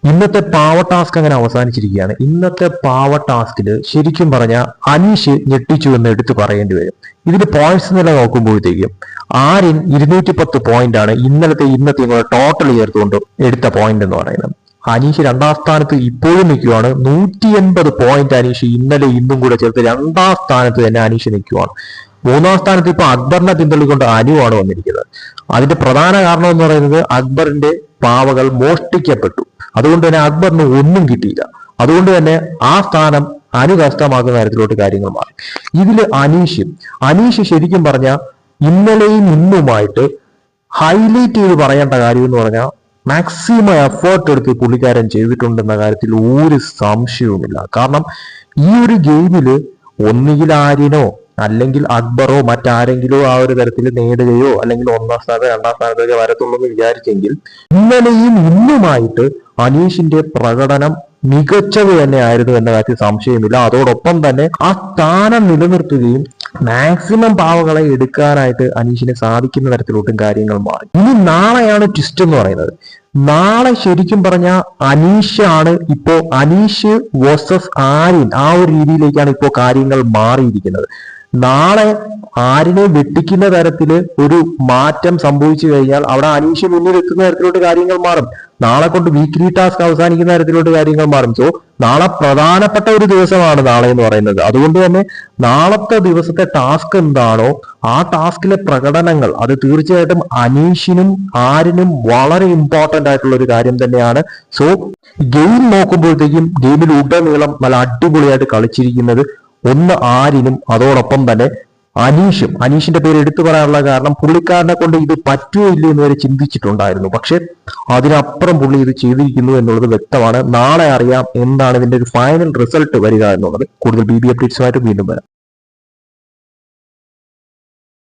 ഇന്നത്തെ പാവ ടാസ്ക് അങ്ങനെ അവസാനിച്ചിരിക്കുകയാണ്. ഇന്നത്തെ പാവ ടാസ്കിൽ ശരിക്കും പറഞ്ഞാൽ അനീഷ് ഞെട്ടിച്ചു എന്ന് എടുത്തു പറയേണ്ടി വരും. ഇതിൽ പോയിന്റ്സ് നില നോക്കുമ്പോഴത്തേക്കും ആര്യൻ 210 പോയിന്റ് ആണ് ഇന്നത്തെയും കൂടെ ടോട്ടൽ ചേർത്തുകൊണ്ട് എടുത്ത പോയിന്റ് എന്ന് പറയുന്നത്. അനീഷ് രണ്ടാം സ്ഥാനത്ത് ഇപ്പോഴും നിൽക്കുവാണ്. 180 പോയിന്റ് അനീഷ് ഇന്നലെ ഇന്നും കൂടെ ചേർത്ത് രണ്ടാം സ്ഥാനത്ത് തന്നെ അനീഷ് നിൽക്കുവാണ്. മൂന്നാം സ്ഥാനത്ത് ഇപ്പൊ അക്ബറിനെ പിന്തള്ളിക്കൊണ്ട് അനുവാണ് വന്നിരിക്കുന്നത്. അതിന്റെ പ്രധാന കാരണം എന്ന് പറയുന്നത് അക്ബറിന്റെ പാവകൾ മോഷ്ടിക്കപ്പെട്ടു. അതുകൊണ്ട് തന്നെ അക്ബറിന് ഒന്നും കിട്ടിയില്ല. അതുകൊണ്ട് തന്നെ ആ സ്ഥാനം അനു കഷ്ടമാക്കുന്ന തരത്തിലോട്ട് കാര്യങ്ങൾ മാറി. ഇതിൽ അനീഷ് ശരിക്കും പറഞ്ഞാൽ ഇന്നലെയും ഇന്നുമായിട്ട് ഹൈലൈറ്റ് ചെയ്ത് പറയേണ്ട കാര്യം എന്ന് പറഞ്ഞാൽ മാക്സിമം എഫേർട്ട് എടുത്ത് പുള്ളിക്കാരൻ ചെയ്തിട്ടുണ്ടെന്ന കാര്യത്തിൽ ഒരു സംശയവുമില്ല. കാരണം ഈ ഒരു ഗെയിമില് ഒന്നുകിൽ ആര്യനോ അല്ലെങ്കിൽ അക്ബറോ മറ്റാരെങ്കിലോ ആ ഒരു തരത്തിൽ നേടുകയോ അല്ലെങ്കിൽ ഒന്നാം സ്ഥാനത്ത് രണ്ടാം സ്ഥാനത്തൊക്കെ വരത്തുള്ളൂ എന്ന് വിചാരിച്ചെങ്കിൽ ഇന്നലെയും ഇന്നുമായിട്ട് അനീഷിന്റെ പ്രകടനം മികച്ചത് തന്നെയായിരുന്നു എന്ന കാര്യത്തിൽ സംശയമില്ല. അതോടൊപ്പം തന്നെ ആ സ്ഥാനം നിലനിർത്തുകയും മാക്സിമം പാവകളെ എടുക്കാനായിട്ട് അനീഷിനെ സാധിക്കുന്ന തരത്തിലോട്ടും കാര്യങ്ങൾ മാറി. ഇനി നാളെയാണ് ട്വിസ്റ്റ് എന്ന് പറയുന്നത്. നാളെ ശരിക്കും പറഞ്ഞ അനീഷാണ് ഇപ്പോ അനീഷ് വേഴ്സസ് ആര്യൻ ആ ഒരു രീതിയിലേക്കാണ് ഇപ്പോ കാര്യങ്ങൾ മാറിയിരിക്കുന്നത്. നാളെ ആരിനെ വെട്ടിക്കുന്ന തരത്തില് ഒരു മാറ്റം സംഭവിച്ചു കഴിഞ്ഞാൽ അവിടെ അനീഷ് മുന്നിൽ എത്തുന്ന തരത്തിലോട്ട് കാര്യങ്ങൾ മാറും. നാളെ കൊണ്ട് വീക്ക്ലി ടാസ്ക് അവസാനിക്കുന്ന തരത്തിലോട്ട് കാര്യങ്ങൾ മാറും. സോ നാളെ പ്രധാനപ്പെട്ട ഒരു ദിവസമാണ് നാളെ എന്ന് പറയുന്നത്. അതുകൊണ്ട് തന്നെ നാളത്തെ ദിവസത്തെ ടാസ്ക് എന്താണോ ആ ടാസ്കിലെ പ്രകടനങ്ങൾ അത് തീർച്ചയായിട്ടും അനീഷിനും ആരിനും വളരെ ഇമ്പോർട്ടന്റ് ആയിട്ടുള്ള ഒരു കാര്യം തന്നെയാണ്. സോ ഗെയിം നോക്കുമ്പോഴത്തേക്കും ഗെയിമിൽ ഉടനീളം നല്ല അടിപൊളിയായിട്ട് കളിച്ചിരിക്കുന്നത് ഒന്ന് ആരിനും അതോടൊപ്പം തന്നെ അനീഷിന്റെ പേര് എടുത്തു പറയാനുള്ള കാരണം പുള്ളിക്കാരനെ കൊണ്ട് ഇത് പറ്റുമോ ഇല്ല എന്ന് വരെ ചിന്തിച്ചിട്ടുണ്ടായിരുന്നു. പക്ഷെ അതിനപ്പുറം പുള്ളി ഇത് ചെയ്തിരിക്കുന്നു എന്നുള്ളത് വ്യക്തമാണ്. നാളെ അറിയാം എന്താണ് ഇതിന്റെ ഒരു ഫൈനൽ റിസൾട്ട് വരിക എന്നുള്ളത്. കൂടുതൽ BB അപ്ഡേറ്റ്സുമായിട്ട് വീണ്ടും വരാം.